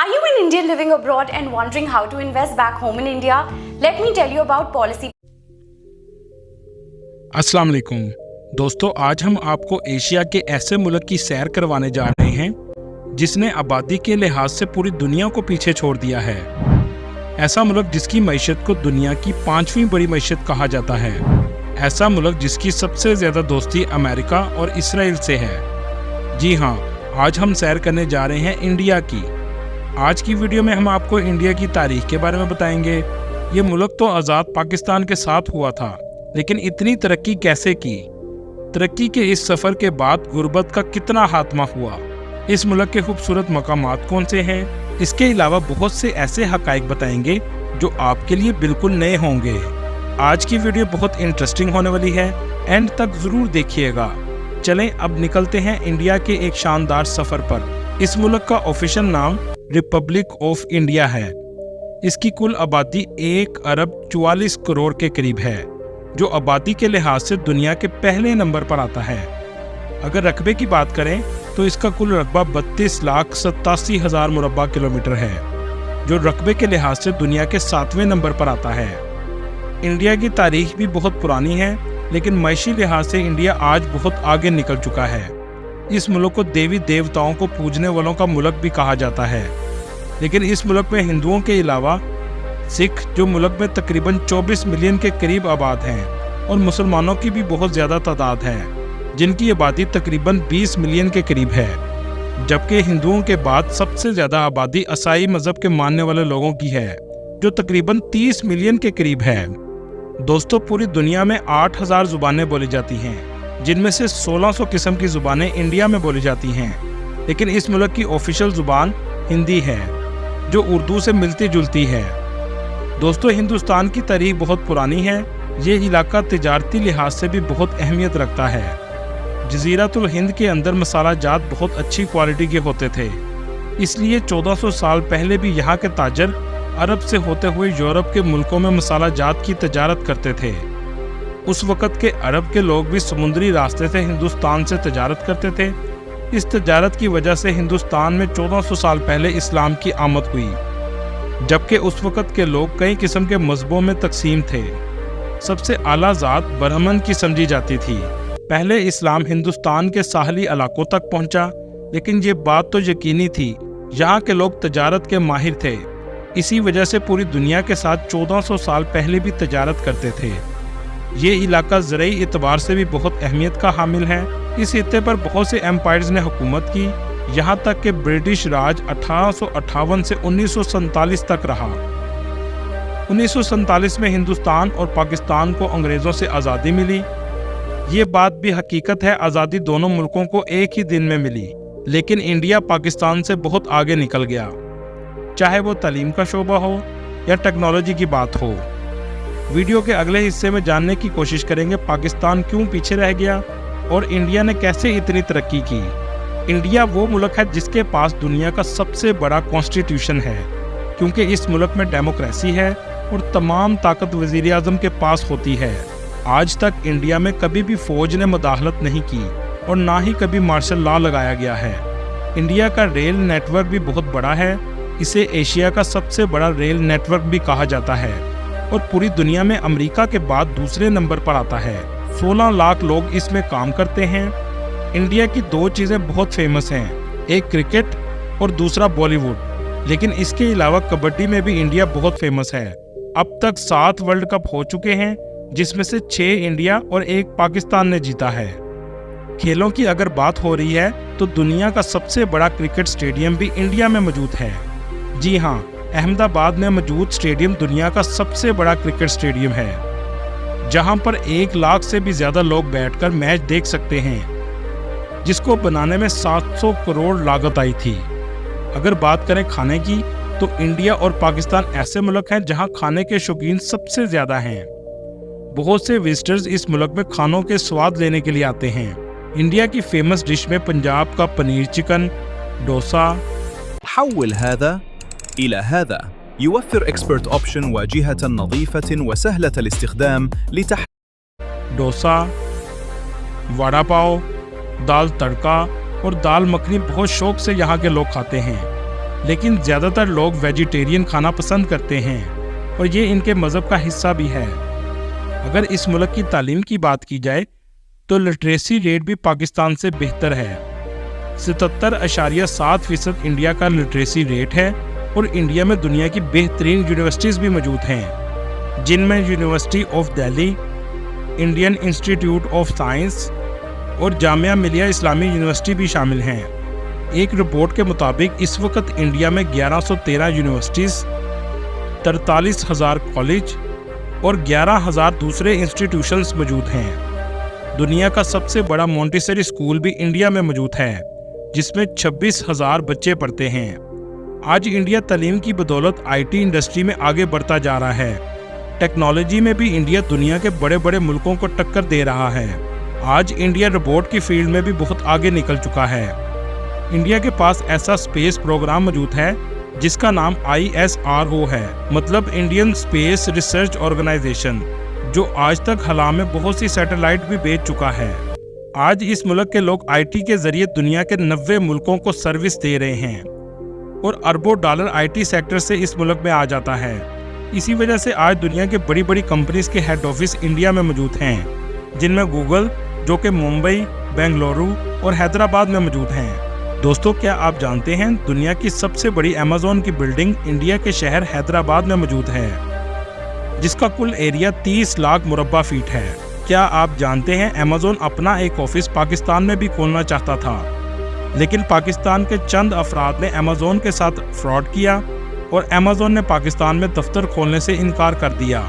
Are you an Indian living abroad and wondering how to invest back home in India? Let me tell you about policy. अस्सलाम वालेकुम दोस्तों, आज हम आपको Asia के ऐसे मुल्क की सैर करवाने जा रहे हैं जिसने आबादी के लिहाज से पूरी दुनिया को पीछे छोड़ दिया है। ऐसा मुल्क जिसकी मईशत को दुनिया की 5वीं बड़ी मईशत कहा जाता है। ऐसा मुल्क जिसकी सबसे ज़्यादा दोस्ती अमेरिका और इसराइल से है। जी हाँ, आज हम सैर करने जा रहे हैं इंडिया की। आज की वीडियो में हम आपको इंडिया की तारीख के बारे में बताएंगे। ये मुल्क तो आज़ाद पाकिस्तान के साथ हुआ था, लेकिन इतनी तरक्की कैसे की? तरक्की के इस सफ़र के बाद गुर्बत का कितना खात्मा हुआ? इस मुल्क के खूबसूरत मकामात कौन से हैं? इसके अलावा बहुत से ऐसे हक़ाइक़ बताएंगे जो आपके लिए बिल्कुल नए होंगे। आज की वीडियो बहुत इंटरेस्टिंग होने वाली है, एंड तक ज़रूर देखिएगा। चलें अब निकलते हैं इंडिया के एक शानदार सफ़र पर। इस मुल्क का ऑफिशियल नाम रिपब्लिक ऑफ इंडिया है। इसकी कुल आबादी 1 अरब 44 करोड़ के करीब है, जो आबादी के लिहाज से दुनिया के पहले नंबर पर आता है। अगर रकबे की बात करें तो इसका कुल रकबा 32,87,000 मुरब्बा किलोमीटर है, जो रकबे के लिहाज से दुनिया के 7वें नंबर पर आता है। इंडिया की तारीख भी बहुत पुरानी है, लेकिन मईशी लिहाज से इंडिया आज बहुत आगे निकल चुका है। इस मुल्क को देवी देवताओं को पूजने वालों का मुल्क भी कहा जाता है, लेकिन इस मुल्क में हिंदुओं के अलावा सिख, जो मुल्क में तकरीबन 24 मिलियन के करीब आबाद हैं, और मुसलमानों की भी बहुत ज़्यादा तादाद है, जिनकी आबादी तकरीबन 20 मिलियन के करीब है। जबकि हिंदुओं के बाद सबसे ज़्यादा आबादी ईसाई मज़हब के मानने वाले लोगों की है, जो तकरीबन 30 मिलियन के करीब है। दोस्तों, पूरी दुनिया में 8,000 ज़ुबानें बोली जाती हैं, जिनमें से 1600 किस्म की ज़ुबानें इंडिया में बोली जाती हैं। लेकिन इस मुल्क की ऑफिशियल ज़ुबान हिंदी है, जो उर्दू से मिलती जुलती है। दोस्तों, हिंदुस्तान की तारीख बहुत पुरानी है। ये इलाका तिजारती लिहाज से भी बहुत अहमियत रखता है। जज़ीरतुल हिंद के अंदर मसाला जात बहुत अच्छी क्वालिटी के होते थे, इसलिए 1400 साल पहले भी यहाँ के ताजर अरब से होते हुए यूरोप के मुल्कों में मसाला जात की तजारत करते थे। उस वक़्त के अरब के लोग भी समुद्री रास्ते से हिंदुस्तान से तजारत करते थे। इस तजारत की वजह से हिंदुस्तान में 1400 साल पहले इस्लाम की आमद हुई, जबकि उस वक़्त के लोग कई किस्म के मज़हबों में तकसीम थे। सबसे आला ज़ात ब्राह्मण की समझी जाती थी। पहले इस्लाम हिंदुस्तान के साहली इलाकों तक पहुंचा, लेकिन ये बात तो यकीनी थी, यहाँ के लोग तजारत के माहिर थे। इसी वजह से पूरी दुनिया के साथ 1400 साल पहले भी तजारत करते थे। ये इलाका ज़रई एतबार से भी बहुत अहमियत का हामिल है। इस खित्ते पर बहुत से एम्पायर्स ने हुकूमत की, यहाँ तक कि ब्रिटिश राज 1858 से 1947 तक रहा। 1947 में हिंदुस्तान और पाकिस्तान को अंग्रेज़ों से आज़ादी मिली। ये बात भी हकीकत है, आज़ादी दोनों मुल्कों को एक ही दिन में मिली, लेकिन इंडिया पाकिस्तान से बहुत आगे निकल गया, चाहे वो तालीम का शोबा हो या टेक्नोलॉजी की बात हो। वीडियो के अगले हिस्से में जानने की कोशिश करेंगे पाकिस्तान क्यों पीछे रह गया और इंडिया ने कैसे इतनी तरक्की की। इंडिया वो मुल्क है जिसके पास दुनिया का सबसे बड़ा कॉन्स्टिट्यूशन है, क्योंकि इस मुल्क में डेमोक्रेसी है और तमाम ताकत वज़ीर आज़म के पास होती है। आज तक इंडिया में कभी भी फ़ौज ने मुदाखलत नहीं की और ना ही कभी मार्शल लॉ लगाया गया है। इंडिया का रेल नेटवर्क भी बहुत बड़ा है। इसे एशिया का सबसे बड़ा रेल नेटवर्क भी कहा जाता है और पूरी दुनिया में अमेरिका के बाद दूसरे नंबर पर आता है। 16 लाख लोग इसमें काम करते हैं। इंडिया की 2 चीज़ें बहुत फेमस हैं, एक क्रिकेट और दूसरा बॉलीवुड। लेकिन इसके अलावा कबड्डी में भी इंडिया बहुत फेमस है। अब तक 7 वर्ल्ड कप हो चुके हैं, जिसमें से 6 इंडिया और 1 पाकिस्तान ने जीता है। खेलों की अगर बात हो रही है तो दुनिया का सबसे बड़ा क्रिकेट स्टेडियम भी इंडिया में मौजूद है। जी हाँ, अहमदाबाद में मौजूद स्टेडियम दुनिया का सबसे बड़ा क्रिकेट स्टेडियम है, जहां पर 1 लाख से भी ज़्यादा लोग बैठकर मैच देख सकते हैं, जिसको बनाने में 700 करोड़ लागत आई थी। अगर बात करें खाने की, तो इंडिया और पाकिस्तान ऐसे मुल्क हैं जहां खाने के शौकीन सबसे ज़्यादा हैं। बहुत से विजिटर्स इस मुल्क में खानों के स्वाद लेने के लिए आते हैं। इंडिया की फेमस डिश में पंजाब का पनीर चिकन, डोसा। حول هذا إلى هذا. يوفر إكسبرت أوبشن واجهة نظيفة وسهلة الاستخدام डोसा, वड़ा पाव, दाल तड़का और दाल मखनी बहुत शौक से यहाँ के लोग खाते हैं। लेकिन ज़्यादातर लोग वेजिटेरियन खाना पसंद करते हैं और ये इनके मज़हब का हिस्सा भी है। अगर इस मुल्क की तालीम की बात की जाए तो लिटरेसी रेट भी पाकिस्तान से बेहतर है। 77.7% इंडिया का लिटरेसी रेट है और इंडिया में दुनिया की बेहतरीन यूनिवर्सिटीज़ भी मौजूद हैं, जिनमें university of Delhi, Indian institute of science और जामिया मिलिया इस्लामी यूनिवर्सिटी भी शामिल हैं। एक रिपोर्ट के मुताबिक इस वक्त इंडिया में 1113 यूनिवर्सिटीज़, 43,000 कॉलेज और 11,000 दूसरे इंस्टीट्यूशंस मौजूद हैं। दुनिया का सबसे बड़ा मॉन्टेसरी स्कूल भी इंडिया में मौजूद है, जिसमें 26,000 बच्चे पढ़ते हैं। आज इंडिया तालीम की बदौलत आईटी इंडस्ट्री में आगे बढ़ता जा रहा है। टेक्नोलॉजी में भी इंडिया दुनिया के बड़े बड़े मुल्कों को टक्कर दे रहा है। आज इंडिया रोबोट की फील्ड में भी बहुत आगे निकल चुका है। इंडिया के पास ऐसा स्पेस प्रोग्राम मौजूद है जिसका नाम ISRO है, मतलब इंडियन स्पेस रिसर्च ऑर्गेनाइजेशन, जो आज तक हला में बहुत सी सैटेलाइट भी भेज चुका है। आज इस मुल्क के लोग आईटी के जरिए दुनिया के 90 मुल्कों को सर्विस दे रहे हैं और अरबों डॉलर आईटी सेक्टर से इस मुल्क में आ जाता है। इसी वजह से आज दुनिया के बड़ी बड़ी कंपनीज के हेड ऑफिस इंडिया में मौजूद हैं, जिनमें गूगल, जो कि मुंबई, बेंगलुरु और हैदराबाद में मौजूद हैं। दोस्तों, क्या आप जानते हैं दुनिया की सबसे बड़ी अमेज़न की बिल्डिंग इंडिया के शहर हैदराबाद में मौजूद है, जिसका कुल एरिया 30 लाख मुरब्बा फीट है। क्या आप जानते हैं अमेज़न अपना एक ऑफिस पाकिस्तान में भी खोलना चाहता था, लेकिन पाकिस्तान के चंद अफराद ने अमेज़न के साथ फ्रॉड किया और अमेज़न ने पाकिस्तान में दफ्तर खोलने से इनकार कर दिया।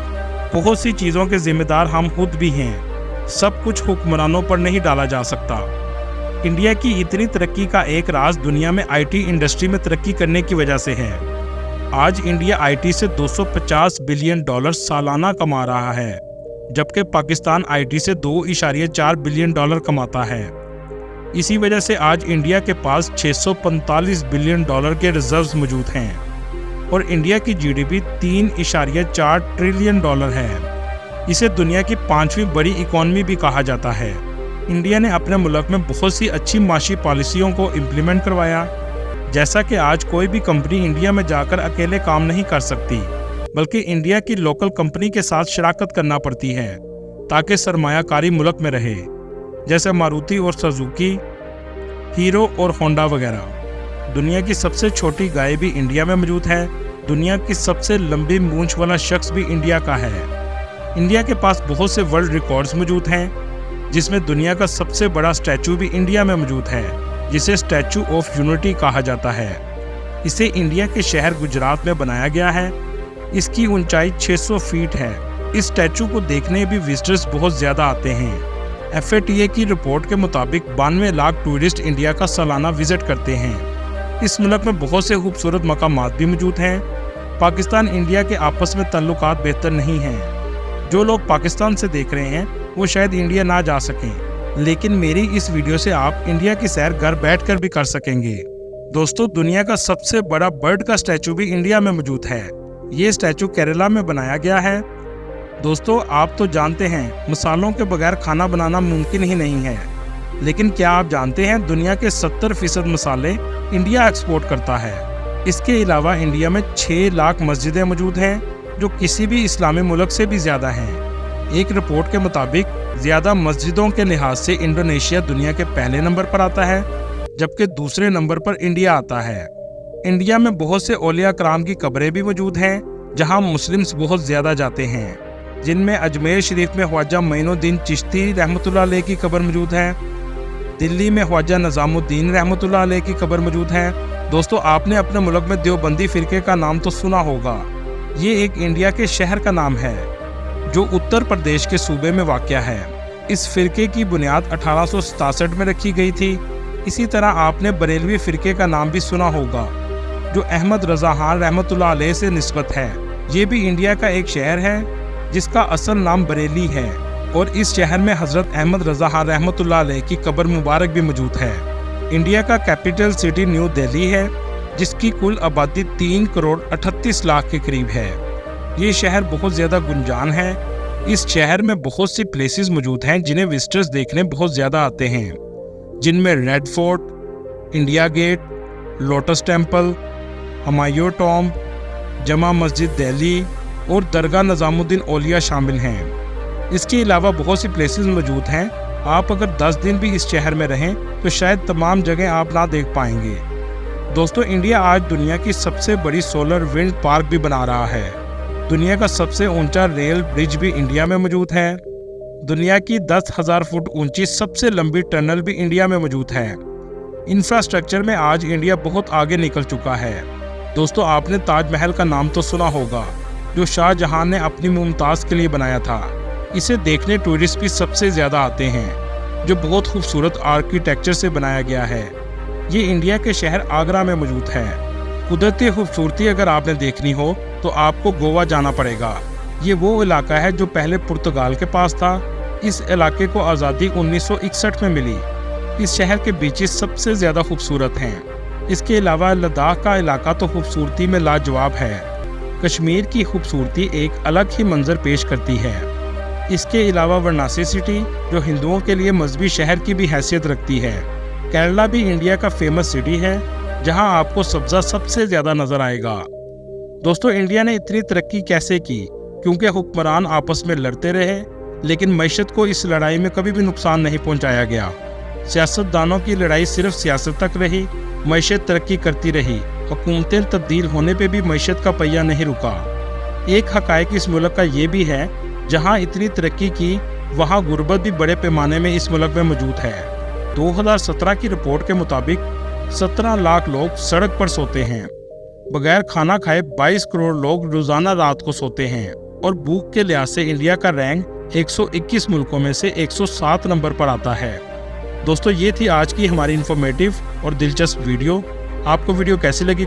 बहुत सी चीज़ों के जिम्मेदार हम खुद भी हैं। सब कुछ हुक्मरानों पर नहीं डाला जा सकता। इंडिया की इतनी तरक्की का एक राज दुनिया में आईटी इंडस्ट्री में तरक्की करने की वजह से है। आज इंडिया आईटी से $250 बिलियन सालाना कमा रहा है, जबकि पाकिस्तान आईटी से $2.4 बिलियन कमाता है। इसी वजह से आज इंडिया के पास $645 बिलियन के रिजर्व्स मौजूद हैं और इंडिया की जीडीपी $3.4 ट्रिलियन है। इसे दुनिया की 5वीं बड़ी इकॉनमी भी कहा जाता है। इंडिया ने अपने मुल्क में बहुत सी अच्छी माशी पॉलिसियों को इम्प्लीमेंट करवाया, जैसा कि आज कोई भी कंपनी इंडिया में जाकर अकेले काम नहीं कर सकती, बल्कि इंडिया की लोकल कंपनी के साथ शराकत करना पड़ती है ताकि सरमायाकारी मुल्क में रहे, जैसे मारुति और सुजुकी, हीरो और होंडा वगैरह। दुनिया की सबसे छोटी गाय भी इंडिया में मौजूद है। दुनिया की सबसे लंबी मूंछ वाला शख्स भी इंडिया का है। इंडिया के पास बहुत से वर्ल्ड रिकॉर्ड्स मौजूद हैं, जिसमें दुनिया का सबसे बड़ा स्टैचू भी इंडिया में मौजूद है, जिसे स्टैचू ऑफ यूनिटी कहा जाता है। इसे इंडिया के शहर गुजरात में बनाया गया है। इसकी ऊंचाई 600 फीट है। इस स्टैचू को देखने भी विजिटर्स बहुत ज़्यादा आते हैं। FATA की रिपोर्ट के मुताबिक 92 लाख टूरिस्ट इंडिया का सालाना विजिट करते हैं। इस मुल्क में बहुत से खूबसूरत मकामात भी मौजूद हैं। पाकिस्तान इंडिया के आपस में ताल्लुकात बेहतर नहीं हैं। जो लोग पाकिस्तान से देख रहे हैं वो शायद इंडिया ना जा सकें, लेकिन मेरी इस वीडियो से आप इंडिया की सैर घर बैठकर भी कर सकेंगे। दोस्तों, दुनिया का सबसे बड़ा बर्ड का स्टैचू भी इंडिया में मौजूद है। ये स्टैचू केरला में बनाया गया है। दोस्तों, आप तो जानते हैं मसालों के बगैर खाना बनाना मुमकिन ही नहीं है, लेकिन क्या आप जानते हैं दुनिया के 70% मसाले इंडिया एक्सपोर्ट करता है। इसके अलावा इंडिया में 6 लाख मस्जिदें मौजूद हैं, जो किसी भी इस्लामी मुल्क से भी ज़्यादा हैं। एक रिपोर्ट के मुताबिक ज़्यादा मस्जिदों के लिहाज से इंडोनेशिया दुनिया के पहले नंबर पर आता है, जबकि दूसरे नंबर पर इंडिया आता है। इंडिया में बहुत से औलिया कराम की कब्रें भी मौजूद हैं, जहां मुस्लिम्स बहुत ज़्यादा जाते हैं, जिनमें अजमेर शरीफ में ख्वाजा मोइनुद्दीन चिश्ती रहमतुल्लाह अलैह की कब्र मौजूद है। दिल्ली में ख्वाजा निज़ामुद्दीन रहमतुल्लाह अलैह की कब्र मौजूद है। दोस्तों, आपने अपने मुल्क में देवबंदी फ़िरके का नाम तो सुना होगा। ये एक इंडिया के शहर का नाम है जो उत्तर प्रदेश के सूबे में वाक़या है। इस फ़िरके की बुनियाद 1867 में रखी गई थी। इसी तरह आपने बरेलवी फ़िरके का नाम भी सुना होगा, जो अहमद रज़ा खान रहमतुल्लाह अलैह से निस्बत है। ये भी इंडिया का एक शहर है जिसका असल नाम बरेली है और इस शहर में हज़रत अहमद रज़ा खान रहमतुल्लाह अलैह की कब्र मुबारक भी मौजूद है। इंडिया का कैपिटल सिटी न्यू दिल्ली है, जिसकी कुल आबादी 3 करोड़ 38 लाख के करीब है। ये शहर बहुत ज़्यादा गुंजान है। इस शहर में बहुत सी प्लेसेस मौजूद हैं जिन्हें विजिटर्स देखने बहुत ज़्यादा आते हैं, जिनमें Red Fort, India Gate, Lotus Temple, Humayun Tomb, Jama Masjid Delhi और दरगाह निज़ामुद्दीन औलिया शामिल हैं। इसके अलावा बहुत सी प्लेसेस मौजूद हैं। आप अगर 10 दिन भी इस शहर में रहें तो शायद तमाम जगह आप ना देख पाएंगे। दोस्तों, इंडिया आज दुनिया की सबसे बड़ी सोलर विंड पार्क भी बना रहा है। दुनिया का सबसे ऊंचा रेल ब्रिज भी इंडिया में मौजूद है। दुनिया की 10,000 फुट ऊंची सबसे लंबी टनल भी इंडिया में मौजूद है। इंफ्रास्ट्रक्चर में आज इंडिया बहुत आगे निकल चुका है। दोस्तों, आपने ताजमहल का नाम तो सुना होगा, जो शाहजहां ने अपनी मुमताज़ के लिए बनाया था। इसे देखने टूरिस्ट भी सबसे ज़्यादा आते हैं, जो बहुत खूबसूरत आर्किटेक्चर से बनाया गया है। ये इंडिया के शहर आगरा में मौजूद है। कुदरती खूबसूरती अगर आपने देखनी हो तो आपको गोवा जाना पड़ेगा। ये वो इलाका है जो पहले पुर्तगाल के पास था। इस इलाके को आज़ादी 1961 में मिली। इस शहर के बीचेस सबसे ज़्यादा खूबसूरत हैं। इसके अलावा लद्दाख का इलाका तो खूबसूरती में लाजवाब है। कश्मीर की खूबसूरती एक अलग ही मंजर पेश करती है। इसके अलावा वाराणसी सिटी, जो हिंदुओं के लिए मजहबी शहर की भी हैसियत रखती है। केरला भी इंडिया का फेमस सिटी है, जहां आपको सब्ज़ा सबसे ज़्यादा नज़र आएगा। दोस्तों, इंडिया ने इतनी तरक्की कैसे की? क्योंकि हुक्मरान आपस में लड़ते रहे, लेकिन मईशत को इस लड़ाई में कभी भी नुकसान नहीं पहुंचाया गया। सियासतदानों की लड़ाई सिर्फ सियासत तक रही, मईशत तरक्की करती रही। हुकूमतें तब्दील होने पे भी मईशत का पहिया नहीं रुका। एक हक़ाइक़ इस मुल्क का ये भी है, जहां इतनी तरक्की की, वहां गुर्बत भी बड़े पैमाने में इस मुल्क में मौजूद है। 2017 की रिपोर्ट के मुताबिक 17 लाख लोग सड़क पर सोते हैं। बगैर खाना खाए 22 करोड़ लोग रोज़ाना रात को सोते हैं। और भूख के लिहाज से इंडिया का रैंक 121 मुल्कों में से 107 नंबर पर आता है। दोस्तों, ये थी आज की हमारी इन्फॉर्मेटिव और दिलचस्प वीडियो। आपको वीडियो कैसी लगी?